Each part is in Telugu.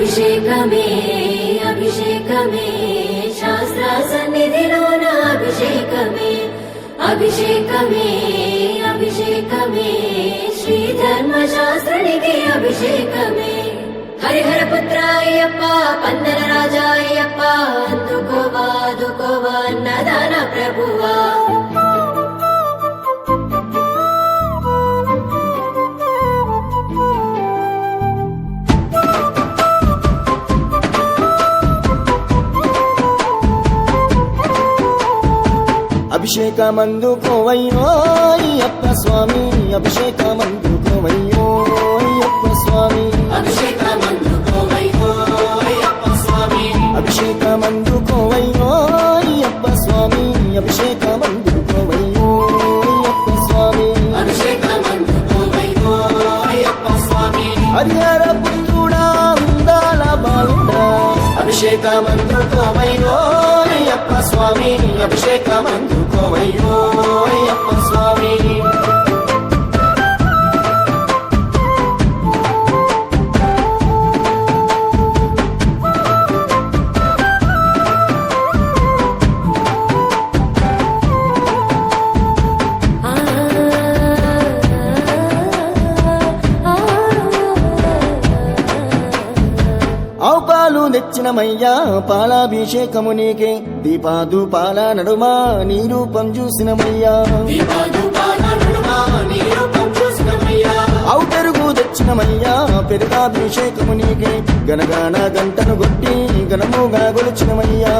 అభిషేకమే అభిషేకమే శాస్త్ర సన్నిధిలోన అభిషేకమే అభిషేకమే అభిషేకమే శ్రీ ధర్మశాస్త్రునికి అభిషేకమే హరిహర పుత్ర అయ్యప్ప పందల రాజా అయ్యప్ప అందుకోవా అందుకోవా అన్నదాన ప్రభువా అభిషేకమందుకోవయ్యో అయ్యప్ప స్వామి అభిషేకమందుకోవయ్యో అయ్యప్ప స్వామి అభిషేకమందుకోవయ్యో అయ్యప్ప స్వామి అభిషేకమందుకోవయ్యో అయ్యప్ప స్వామి అభిషేకమందుకోవయ్యో అయ్యప్ప స్వామి అభిషేకమందుకోవయ్యో అయ్యప్ప స్వామి హరిహర పుత్రుడా ఉందాల బాలుడా అభిషేకమందుకోవయ్యో అయ్యప్ప స్వామి అభిషేకమందుకోవయ్యో అయ్యప్ప స్వామి ఆవు పాలు తెచ్చినమయ్యా పాలాభిషేకము నీకే దీపాదుపాల నడుమ నీ రూపం చూసినమయ్యా ఆవు పెరుగు తెచ్చినమయ్యా పెరుగాభిషేకము నీకే గనగాన గంటను కొట్టి గణముగా గొలిచినమయ్యా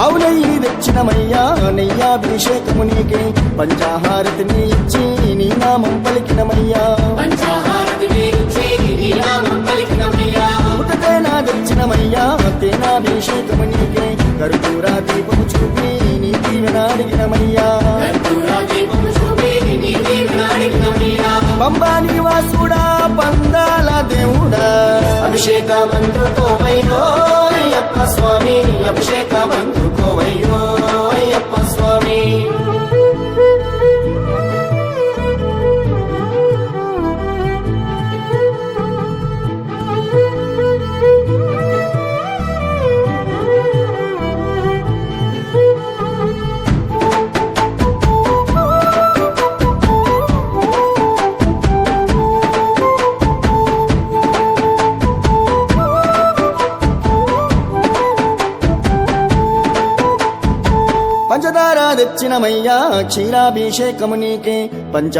ఆవు నెయ్యి తెచ్చినమయ్యా నెయ్యాభిషేకము నీకే పంచాహారతిని ఇచ్చి నీ నామం పలికినమయ్యా పుట్టతేనా తెచ్చినమయ్యా తేనాభిషేకము నీకే కర్పూరా దీపము చూపి నీ దీవెన అడిగినమయ్యా పంబా నివాసుడా పందాల దేవుడా అభిషేకమందుకోవయ్యో అయ్యప్ప స్వామి అభిషేకమందుకోవయ్యో అయ్యప్ప స్వామి పంచదార తెచ్చినమయ్యా క్షీరాభిషేకము నీకే పంచా